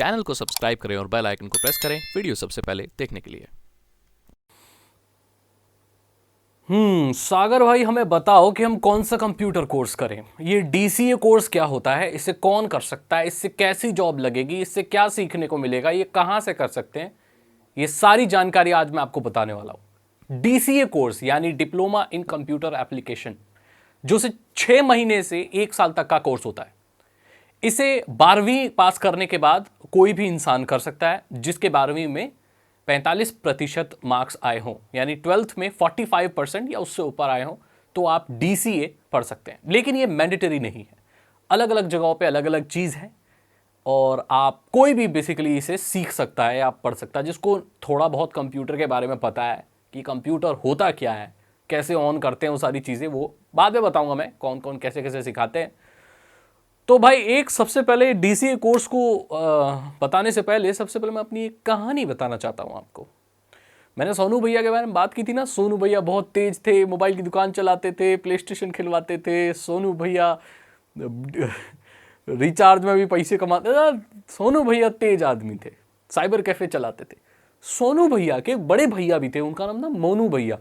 Channel को subscribe करें और बेल आइकन को प्रेस करें वीडियो सबसे पहले देखने के लिए। सागर भाई हमें बताओ कि हम कौन सा कंप्यूटर कोर्स करें। ये डीसीए कोर्स क्या होता है, इसे कौन कर सकता है, इससे कैसी जॉब लगेगी, इससे क्या सीखने को मिलेगा, ये कहां से कर सकते हैं, ये सारी जानकारी आज मैं आपको बताने वाला हूं। डीसीए कोर्स यानी डिप्लोमा इन कंप्यूटर एप्लीकेशन, जो से 6 महीने से 1 साल तक का कोर्स होता है। इसे 12वीं पास करने के बाद कोई भी इंसान कर सकता है जिसके 12वीं में 45% मार्क्स आए हों, यानी 12th में 45% या उससे ऊपर आए हों तो आप डीसीए पढ़ सकते हैं। लेकिन ये मैंडेटरी नहीं है, अलग अलग जगहों पे अलग अलग चीज़ है और आप कोई भी बेसिकली इसे सीख सकता है, आप पढ़ सकता है। जिसको थोड़ा बहुत कंप्यूटर के बारे में पता है कि कंप्यूटर होता क्या है, कैसे ऑन करते हैं, वो सारी चीज़ें वो बाद में बताऊंगा मैं, कौन कौन कैसे कैसे सिखाते हैं। तो भाई एक सबसे पहले डीसीए कोर्स को बताने से पहले सबसे पहले मैं अपनी एक कहानी बताना चाहता हूं आपको। मैंने सोनू भैया के बारे में बात की थी ना। सोनू भैया बहुत तेज थे, मोबाइल की दुकान चलाते थे, प्ले स्टेशन खिलवाते थे। सोनू भैया रिचार्ज में भी पैसे कमाते थे। सोनू भैया तेज आदमी थे, साइबर कैफे चलाते थे। सोनू भैया के बड़े भैया भी थे, उनका नाम था मोनू भैया।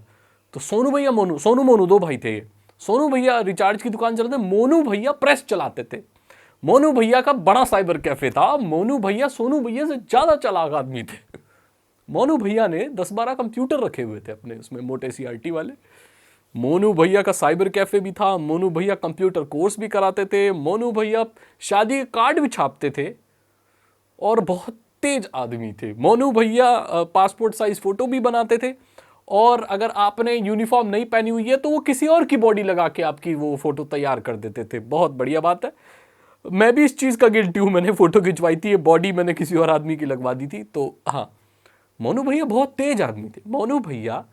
तो सोनू भैया मोनू, सोनू मोनू दो भाई थे। सोनू भैया रिचार्ज की दुकान चलाते, मोनू भैया प्रेस चलाते थे। मोनू भैया का बड़ा साइबर कैफे था। मोनू भैया सोनू भैया से ज्यादा चालाक आदमी थे। मोनू भैया ने 10-12 कंप्यूटर रखे हुए थे अपने उसमें, मोटे सीआरटी वाले। मोनू भैया का साइबर कैफे भी था। मोनू भैया कंप्यूटर कोर्स भी कराते थे। मोनू भैया शादी के कार्ड भी छापते थे और बहुत तेज आदमी थे। मोनू भैया पासपोर्ट साइज फोटो भी बनाते थे और अगर आपने यूनिफॉर्म नहीं पहनी हुई है तो वो किसी और की बॉडी लगा के आपकी वो फोटो तैयार कर देते थे। बहुत बढ़िया बात है। मैं भी इस चीज़ का गिल्टी हूँ, मैंने फोटो खिंचवाई थी, ये बॉडी मैंने किसी और आदमी की लगवा दी थी। तो हाँ, मोनू भैया बहुत तेज आदमी थे। मोनू भैया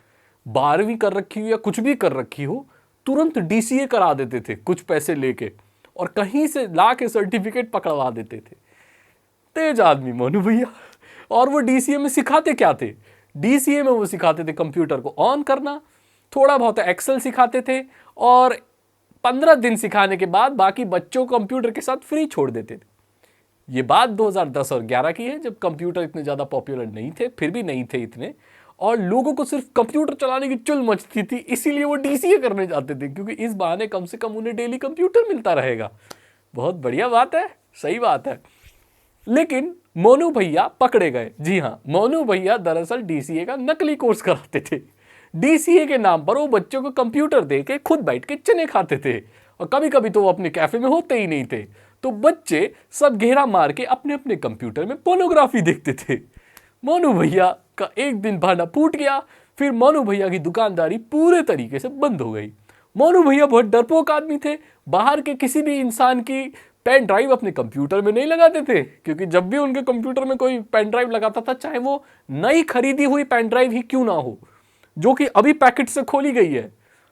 12वीं कर रखी हो या कुछ भी कर रखी हो, तुरंत डीसीए करा देते थे कुछ पैसे लेके और कहीं से ला के सर्टिफिकेट पकड़वा देते थे। तेज आदमी मोनू भैया। और वो डीसीए में सिखाते क्या थे? डीसीए में वो सिखाते थे कंप्यूटर को ऑन करना, थोड़ा बहुत एक्सेल सिखाते थे और 15 दिन सिखाने के बाद बाकी बच्चों को कंप्यूटर के साथ फ्री छोड़ देते थे। ये बात 2010 और 11 की है, जब कंप्यूटर इतने ज़्यादा पॉपुलर नहीं थे, फिर भी नहीं थे इतने, और लोगों को सिर्फ कंप्यूटर चलाने की चुल मचती थी। इसीलिए वो डीसीए करने जाते थे, क्योंकि इस बहाने कम से कम उन्हें डेली कंप्यूटर मिलता रहेगा। बहुत बढ़िया बात है, सही बात है। लेकिन मोनू भैया पकड़े गए। जी हाँ, मोनू भैया दरअसल डीसीए का नकली कोर्स कराते थे। डीसीए के नाम पर वो बच्चों को कंप्यूटर दे के खुद बैठ के चने खाते थे और कभी कभी तो वो अपने कैफे में होते ही नहीं थे। तो बच्चे सब घेरा मार के अपने अपने कंप्यूटर में पोर्नोग्राफी देखते थे। मोनू भैया का एक दिन भाना फूट गया, फिर मोनू भैया की दुकानदारी पूरे तरीके से बंद हो गई। मोनू भैया बहुत डरपोक आदमी थे, बाहर के किसी भी इंसान की पेन ड्राइव अपने कंप्यूटर में नहीं लगाते थे, क्योंकि जब भी उनके कंप्यूटर में कोई पेन ड्राइव लगाता था, चाहे वो नई खरीदी हुई पेन ड्राइव ही क्यों ना हो, जो कि अभी पैकेट से खोली गई है,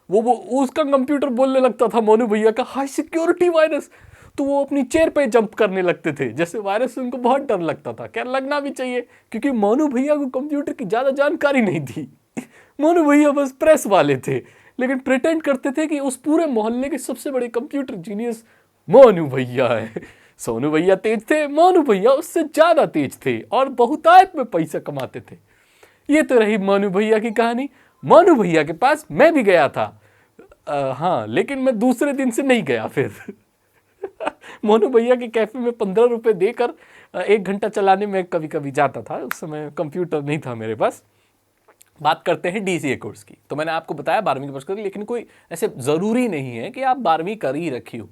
वो उसका कंप्यूटर बोलने लगता था मोनू भैया का हाई सिक्योरिटी वायरस। तो वो अपनी चेयर पे जंप करने लगते थे, जैसे वायरस से उनको बहुत डर लगता था। क्या लगना भी चाहिए, क्योंकि मोनू भैया को कंप्यूटर की ज्यादा जानकारी नहीं थी। मोनू भैया बस प्रेस वाले थे, लेकिन प्रिटेंड करते थे कि उस पूरे मोहल्ले के सबसे बड़े कंप्यूटर जीनियस मोनू भैया है। सोनू भैया तेज थे, मोनू भैया उससे ज्यादा तेज थे और बहुतायत में पैसा कमाते थे। ये तो रही मोनू भैया की कहानी। मोनू भैया के पास मैं भी गया था, हाँ, लेकिन मैं दूसरे दिन से नहीं गया फिर। मोनू भैया के कैफे में 15 रुपए देकर 1 घंटा चलाने में कभी कभी जाता था। उस समय कंप्यूटर नहीं था मेरे पास। बात करते हैं डीसीए कोर्स की। तो मैंने आपको बताया 12वीं के पास करी, लेकिन कोई ऐसे जरूरी नहीं है कि आप 12वीं कर ही रखी हो।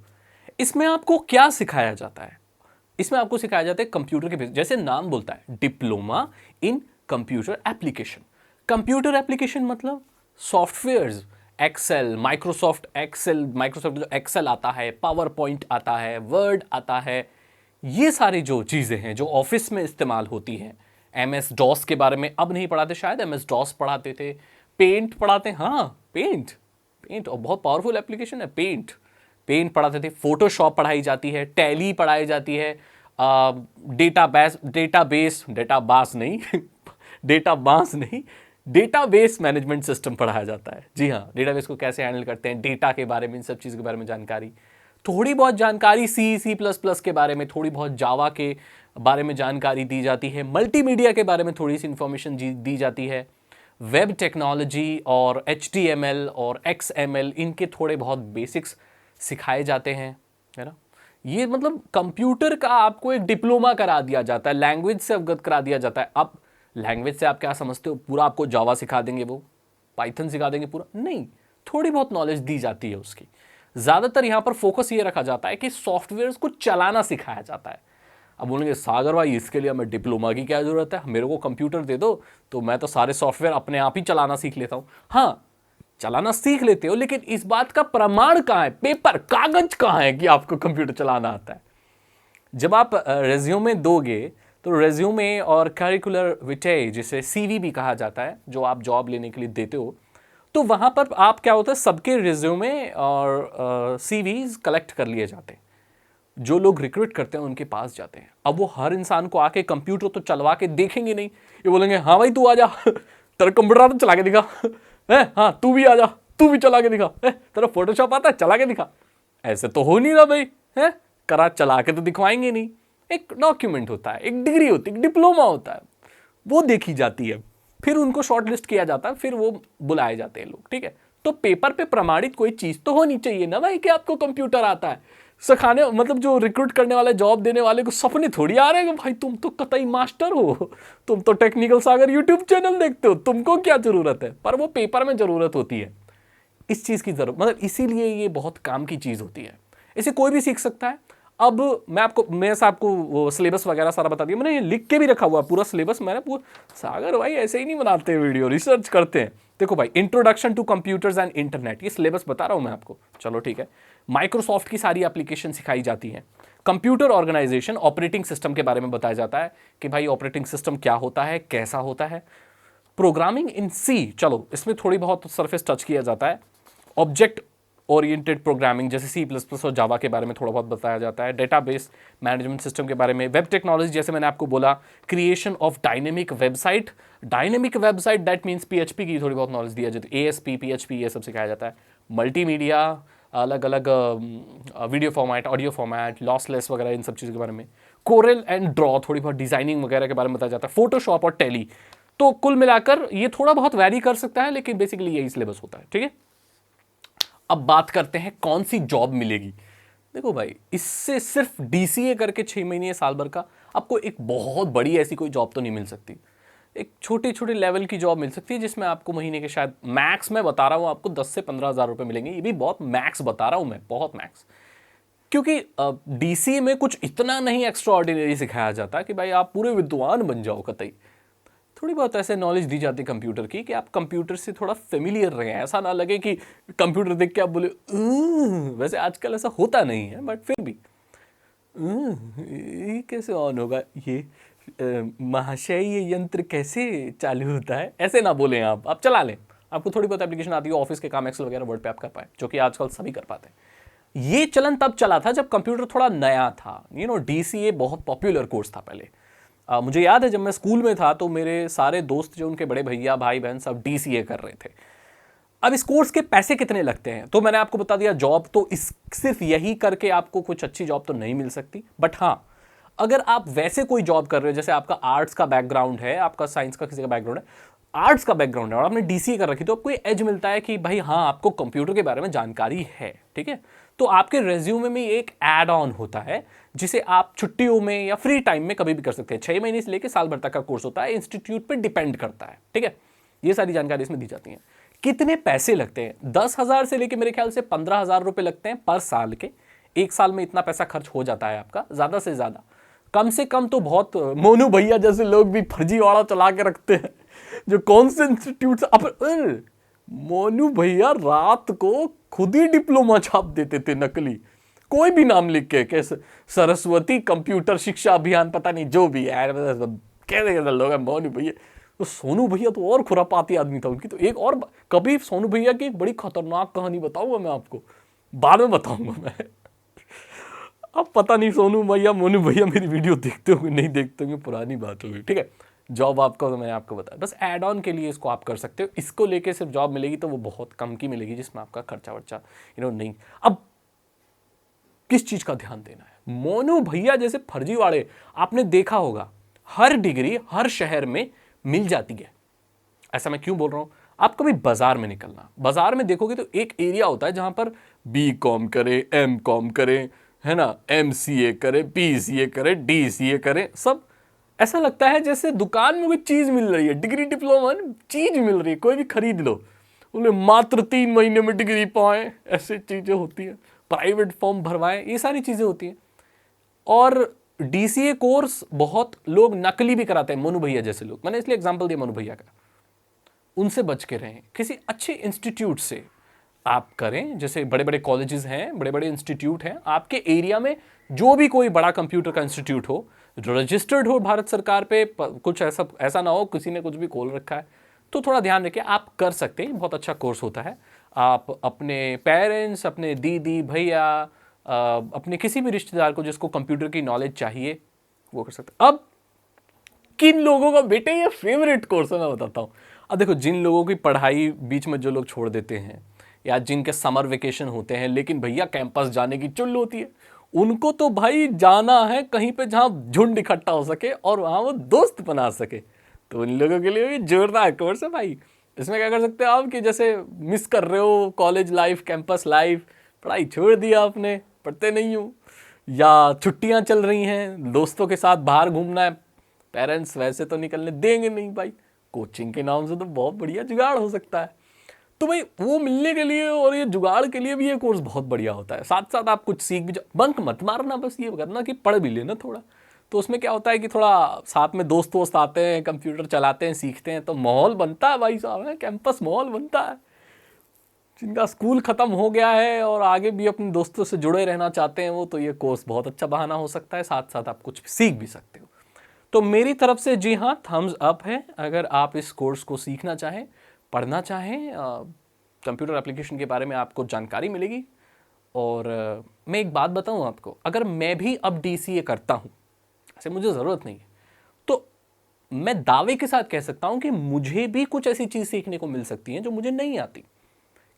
इसमें आपको क्या सिखाया जाता है? इसमें आपको सिखाया जाता है कंप्यूटर के बेसिक, जैसे नाम बोलता है, diploma in computer application. Computer application मतलब softwares, Excel, Microsoft Excel, Microsoft जो एक्सेल आता है, पावर पॉइंट आता है, वर्ड आता है, ये सारी जो चीज़ें हैं जो ऑफिस में इस्तेमाल होती हैं। एमएस डॉस के बारे में अब नहीं पढ़ाते, शायद एमएस डॉस पढ़ाते थे। पेंट पढ़ाते हैं, हाँ, पेंट, पेंट और बहुत पावरफुल एप्लीकेशन है पेंट। पेंट पढ़ाते थे, फोटोशॉप पढ़ाई जाती है, टैली पढ़ाई जाती है, डेटाबास नहीं डेटाबास नहीं, डेटाबेस मैनेजमेंट सिस्टम पढ़ाया जाता है। जी हाँ, डेटाबेस को कैसे हैंडल करते हैं, डेटा के बारे में, इन सब चीज़ के बारे में जानकारी। थोड़ी बहुत जानकारी सी प्लस प्लस के बारे में, थोड़ी बहुत जावा के बारे में जानकारी दी जाती है, मल्टीमीडिया के बारे में थोड़ी सी इंफॉर्मेशन दी जाती है, वेब टेक्नोलॉजी और HTML और XML इनके थोड़े बहुत बेसिक्स सिखाए जाते हैं, है ना। ये मतलब कंप्यूटर का आपको एक डिप्लोमा करा दिया जाता है, लैंग्वेज से अवगत करा दिया जाता है। अब लैंग्वेज से आप क्या समझते हो, पूरा आपको जावा सिखा देंगे, वो पाइथन सिखा देंगे पूरा, नहीं, थोड़ी बहुत नॉलेज दी जाती है उसकी। ज़्यादातर यहाँ पर फोकस ये रखा जाता है कि सॉफ्टवेयर को चलाना सिखाया जाता है। अब बोलेंगे सागर भाई इसके लिए हमें डिप्लोमा की क्या ज़रूरत है, मेरे को कंप्यूटर दे दो तो मैं तो सारे सॉफ्टवेयर अपने आप ही चलाना सीख लेता हूँ। हाँ, चलाना सीख लेते हो, लेकिन इस बात का प्रमाण कहाँ है, पेपर कागज कहाँ है कि आपको कंप्यूटर चलाना आता है। जब आप रेज्यूमे दोगे तो रेज्यूमे और करिकुलर विटे, जिसे CV भी कहा जाता है, जो आप जॉब लेने के लिए देते हो, तो वहां पर आप क्या होता है, सबके रेज्यूमे और CVs कलेक्ट कर लिए जाते हैं। जो लोग रिक्रूट करते हैं उनके पास जाते हैं। अब वो हर इंसान को आके कंप्यूटर तो चलवा के देखेंगे नहीं, ये बोलेंगे हाँ भाई तू आ जा, तेरा कंप्यूटर तो चला के दिखा है, हाँ तू भी आ जा, तू भी चला के दिखा है, तेरा फोटोशॉप आता है चला के दिखा। ऐसे तो हो नहीं रहा भाई, है करा चला के तो दिखवाएंगे नहीं। एक डॉक्यूमेंट होता है, एक डिग्री होती है, एक डिप्लोमा होता है, वो देखी जाती है, फिर उनको शॉर्टलिस्ट किया जाता है, फिर वो बुलाए जाते हैं लोग, ठीक है। तो पेपर पे प्रमाणित कोई चीज तो होनी चाहिए ना भाई कि आपको कंप्यूटर आता है। सिखाने मतलब जो रिक्रूट करने वाले, जॉब देने वाले को सपने थोड़ी आ रहे हैं कि भाई तुम तो कतई मास्टर हो, तुम तो टेक्निकल सागर यूट्यूब चैनल देखते हो, तुमको क्या जरूरत है, पर वो पेपर में जरूरत होती है इस चीज की जरूरत, मतलब इसीलिए ये बहुत काम की चीज होती है। इसे कोई भी सीख सकता है। अब मैं आपको वो सिलेबस वगैरह सारा बता दिया, मैंने ये लिख के भी रखा हुआ पूरा सिलेबस, मैंने पूरा, सागर भाई ऐसे ही नहीं बनाते वीडियो, रिसर्च करते हैं। देखो भाई, introduction to computers and internet, ये सिलेबस बता रहा हूं मैं आपको, चलो ठीक है। माइक्रोसॉफ्ट की सारी एप्लीकेशन सिखाई जाती हैं। कंप्यूटर ऑर्गेनाइजेशन, ऑपरेटिंग सिस्टम के बारे में बताया जाता है कि भाई ऑपरेटिंग सिस्टम क्या होता है, कैसा होता है। प्रोग्रामिंग इन C, चलो इसमें थोड़ी बहुत सरफेस टच किया जाता है। ऑब्जेक्ट ओरिएंटेड प्रोग्रामिंग जैसे C++ और जावा के बारे में थोड़ा बहुत बताया जाता है। डेटाबेस मैनेजमेंट सिस्टम के बारे में, वेब टेक्नोलॉजी जैसे मैंने आपको बोला, creation of dynamic website, dynamic website that means PHP की थोड़ी बहुत नॉलेज दिया जाती है, ASP PHP ये सब सिखाया जाता है। मल्टीमीडिया, अलग अलग video format, audio format, lossless वगैरह, इन सब चीज़ों के बारे में। कोरेल एंड ड्रॉ, थोड़ी बहुत डिजाइनिंग वगैरह के बारे में बताया जाता है। फोटोशॉप और टैली। तो कुल मिलाकर ये थोड़ा बहुत वैरी कर सकता है, लेकिन बेसिकली यही सिलेबस होता है, ठीक है। अब बात करते हैं कौन सी जॉब मिलेगी। देखो भाई, इससे सिर्फ DCA करके 6 महीने या साल भर का आपको एक बहुत बड़ी ऐसी कोई जॉब तो नहीं मिल सकती। एक छोटे छोटे लेवल की जॉब मिल सकती है जिसमें आपको महीने के शायद मैक्स, मैं बता रहा हूँ आपको 10 से 15 हज़ार रुपये मिलेंगे। ये भी बहुत मैक्स बता रहा हूँ मैं, बहुत मैक्स, क्योंकि DCA में कुछ इतना नहीं एक्स्ट्रा ऑर्डिनरी सिखाया जाता कि भाई आप पूरे विद्वान बन जाओ कतई। थोड़ी बहुत ऐसे नॉलेज दी जाती है कंप्यूटर की कि आप कंप्यूटर से थोड़ा फेमिलियर रहें, ऐसा ना लगे कि कंप्यूटर देख के आप बोले वैसे आजकल ऐसा होता नहीं है, बट फिर भी ये कैसे ऑन होगा, ये महाशय ये यंत्र कैसे चालू होता है, ऐसे ना बोलें आप चला लें। आपको थोड़ी बहुत एप्लीकेशन आती है, ऑफिस के काम एक्सेल वगैरह वर्ड पे आप कर पाए, जो कि आजकल सभी कर पाते हैं। ये चलन तब चला था जब कंप्यूटर थोड़ा नया था। DCA बहुत पॉपुलर कोर्स था पहले। मुझे याद है जब मैं स्कूल में था तो मेरे सारे दोस्त जो उनके बड़े भैया भाई बहन सब DCA कर रहे थे। अब इस कोर्स के पैसे कितने लगते हैं तो मैंने आपको बता दिया। जॉब तो इस सिर्फ यही करके आपको कुछ अच्छी जॉब तो नहीं मिल सकती, बट हाँ अगर आप वैसे कोई जॉब कर रहे हो, जैसे आपका आर्ट्स का बैकग्राउंड है, आपका साइंस का किसी का बैकग्राउंड है, आर्ट्स का बैकग्राउंड है और आपने DCA कर रखी, तो आपको एज मिलता है कि भाई हाँ आपको कंप्यूटर के बारे में जानकारी है, ठीक है। तो आपके रेज्यूमे में एक ऐड ऑन होता है जिसे आप छुट्टियों में या फ्री टाइम में कभी भी कर सकते हैं। 6 महीने से लेकर साल भर तक का कोर्स होता है, इंस्टीट्यूट पे डिपेंड करता है, ठीक है। ये सारी जानकारी इसमें दी जाती है। कितने पैसे लगते हैं? 10,000 से लेकर मेरे ख्याल से 15,000 रुपए लगते हैं पर साल के। एक साल में इतना पैसा खर्च हो जाता है आपका, ज्यादा से ज्यादा। कम से कम तो बहुत मोनू भैया जैसे लोग भी फर्जीवाड़ा चला के रखते हैं, जो कौन से इंस्टीट्यूट से मोनू भैया रात को खुद ही डिप्लोमा छाप देते थे नकली, कोई भी नाम लिख के, कैसे सरस्वती कंप्यूटर शिक्षा अभियान, पता नहीं जो भी है, कैसे लोग मोनू भैया। तो सोनू भैया तो और खुरापाती आदमी था। उनकी तो एक और कभी सोनू भैया की एक बड़ी खतरनाक कहानी बताऊंगा मैं आपको, बाद में बताऊंगा मैं। अब पता नहीं सोनू भैया मोनू भैया मेरी वीडियो देखते होंगे नहीं देखते होंगे, पुरानी बात होगी, ठीक है। जॉब आपको तो मैंने आपको बताया, बस ऐड ऑन के लिए इसको आप कर सकते हो। इसको लेके सिर्फ जॉब मिलेगी तो वो बहुत कम की मिलेगी, जिसमें आपका खर्चा वर्चा नहीं। अब किस चीज का ध्यान देना है? मोनू भैया जैसे फर्जीवाड़े आपने देखा होगा हर डिग्री हर शहर में मिल जाती है। ऐसा मैं क्यों बोल रहा हूं? आप कभी बाजार में निकलना, बाजार में देखोगे तो एक एरिया होता है जहां पर BCom करे, MCom करे, है ना, MCA करे, PCA करे, DCA करे, सब ऐसा लगता है जैसे दुकान में कोई चीज मिल रही है, डिग्री डिप्लोमा चीज मिल रही है, कोई भी खरीद लो, उन्हें मात्र 3 महीने में डिग्री पाए, ऐसी चीजें होती है, प्राइवेट फॉर्म भरवाएं, ये सारी चीजें होती हैं। और DCA कोर्स बहुत लोग नकली भी कराते हैं, मोनू भैया जैसे लोग, मैंने इसलिए एग्जांपल दिया मोनू भैया का, उनसे बच के रहें। किसी अच्छे इंस्टीट्यूट से आप करें, जैसे बड़े बड़े कॉलेजेस हैं, बड़े बड़े इंस्टीट्यूट हैं आपके एरिया में, जो भी कोई बड़ा कंप्यूटर का इंस्टीट्यूट हो, जो रजिस्टर्ड हो भारत सरकार पे, कुछ ऐसा ना हो किसी ने कुछ भी खोल रखा है, तो थोड़ा ध्यान रखिए, आप कर सकते हैं, बहुत अच्छा कोर्स होता है। आप अपने पेरेंट्स, अपने दीदी भैया, अपने किसी भी रिश्तेदार को जिसको कंप्यूटर की नॉलेज चाहिए वो कर सकते हैं। अब किन लोगों का बेटे ये फेवरेट कोर्स है मैं बताता हूँ। अब देखो, जिन लोगों की पढ़ाई बीच में जो लोग छोड़ देते हैं, या जिनके समर वेकेशन होते हैं लेकिन भैया कैंपस जाने की चुल होती है, उनको तो भाई जाना है कहीं पे जहां झुंड इकट्ठा हो सके और वहां वो दोस्त बना सके, तो उन लोगों के लिए भी जोरदार कोर्स है भाई। इसमें क्या कर सकते हो आप कि जैसे मिस कर रहे हो कॉलेज लाइफ, कैंपस लाइफ, पढ़ाई छोड़ दिया आपने, पढ़ते नहीं हो, या छुट्टियां चल रही हैं, दोस्तों के साथ बाहर घूमना है, पेरेंट्स वैसे तो निकलने देंगे नहीं भाई, कोचिंग के नाम से तो बहुत बढ़िया जुगाड़ हो सकता है। तो भाई वो मिलने के लिए और ये जुगाड़ के लिए भी ये कोर्स बहुत बढ़िया होता है। साथ साथ आप कुछ सीख भी, बंक मत मारना, बस ये करना कि पढ़ भी लेना थोड़ा। तो उसमें क्या होता है कि थोड़ा साथ में दोस्त वोस्त आते हैं, कंप्यूटर चलाते हैं, सीखते हैं, तो माहौल बनता है भाई साहब, है कैंपस माहौल बनता है। जिनका स्कूल ख़त्म हो गया है और आगे भी अपने दोस्तों से जुड़े रहना चाहते हैं वो, तो ये कोर्स बहुत अच्छा बहाना हो सकता है, साथ साथ आप कुछ सीख भी सकते हो। तो मेरी तरफ से जी हाँ, थम्स अप है अगर आप इस कोर्स को सीखना चाहें, पढ़ना चाहें, कंप्यूटर एप्लीकेशन के बारे में आपको जानकारी मिलेगी। और मैं एक बात बताऊं आपको, अगर मैं भी अब DCA करता हूं, ऐसे मुझे ज़रूरत नहीं है, तो मैं दावे के साथ कह सकता हूं कि मुझे भी कुछ ऐसी चीज़ सीखने को मिल सकती है जो मुझे नहीं आती,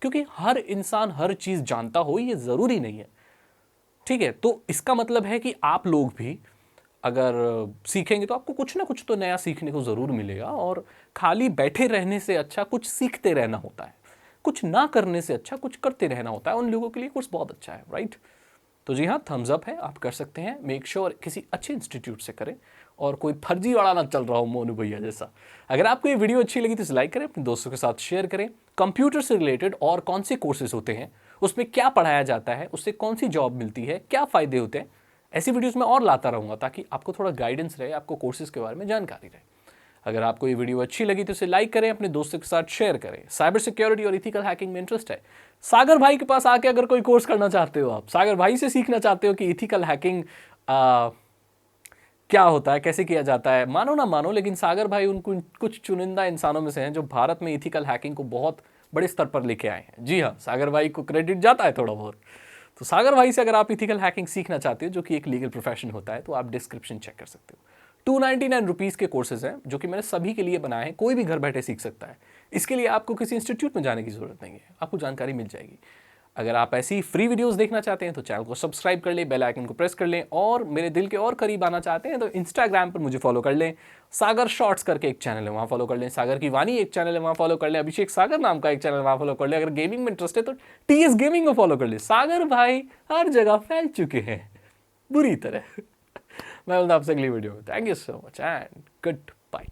क्योंकि हर इंसान हर चीज़ जानता हो ये ज़रूरी नहीं है, ठीक है। तो इसका मतलब है कि आप लोग भी अगर सीखेंगे तो आपको कुछ ना कुछ तो नया सीखने को ज़रूर मिलेगा, और खाली बैठे रहने से अच्छा कुछ सीखते रहना होता है, कुछ ना करने से अच्छा कुछ करते रहना होता है। उन लोगों के लिए कोर्स बहुत अच्छा है, राइट। तो जी हाँ, थम्स अप है, आप कर सकते हैं। मेक श्योर किसी अच्छे इंस्टीट्यूट से करें और कोई फर्जीवाड़ा ना चल रहा हो मोनू भैया जैसा। अगर आपको ये वीडियो अच्छी लगी तो इसे लाइक करें, अपने दोस्तों के साथ शेयर करें। कंप्यूटर से रिलेटेड और कौन से कोर्सेज होते हैं, उसमें क्या पढ़ाया जाता है, उससे कौन सी जॉब मिलती है, क्या फ़ायदे होते हैं, ऐसी वीडियोस में और लाता रहूँगा ताकि आपको थोड़ा गाइडेंस रहे, आपको कोर्सेज के बारे में जानकारी रहे। अगर आपको ये वीडियो अच्छी लगी तो इसे लाइक करें, अपने दोस्तों के साथ शेयर करें। साइबर सिक्योरिटी और इथिकल हैकिंग में इंटरेस्ट है, सागर भाई के पास आके अगर कोई कोर्स करना चाहते हो, आप सागर भाई से सीखना चाहते हो कि इथिकल हैकिंग क्या होता है, कैसे किया जाता है, मानो ना मानो, लेकिन सागर भाई उनको कुछ चुनिंदा इंसानों में से हैं जो भारत में इथिकल हैकिंग को बहुत बड़े स्तर पर लेके आए हैं। जी हाँ, सागर भाई को क्रेडिट जाता है थोड़ा बहुत। तो सागर भाई से अगर आप इथिकल हैकिंग सीखना चाहते हो, जो कि एक लीगल प्रोफेशन होता है, तो आप डिस्क्रिप्शन चेक कर सकते हो। 299 रुपीज़ के कोर्सेज हैं जो कि मैंने सभी के लिए बनाए हैं, कोई भी घर बैठे सीख सकता है। इसके लिए आपको किसी इंस्टीट्यूट में जाने की ज़रूरत नहीं है, आपको जानकारी मिल जाएगी। अगर आप ऐसी फ्री वीडियोस देखना चाहते हैं तो चैनल को सब्सक्राइब कर लें, बेल आइकन को प्रेस कर लें, और मेरे दिल के और करीब आना चाहते हैं तो इंस्टाग्राम पर मुझे फॉलो कर लें। सागर शॉर्ट्स करके एक चैनल है, वहाँ फॉलो कर लें। सागर की वाणी एक चैनल है, वहाँ फॉलो कर लें। अभिषेक सागर नाम का एक चैनल है, वहाँ फॉलो कर लें। अगर गेमिंग में इंटरेस्ट है तो TS गेमिंग को फॉलो कर लें। सागर भाई हर जगह फैल चुके हैं बुरी तरह। मैं मिलता आपसे अगली वीडियो में। Thank you so much and good bye.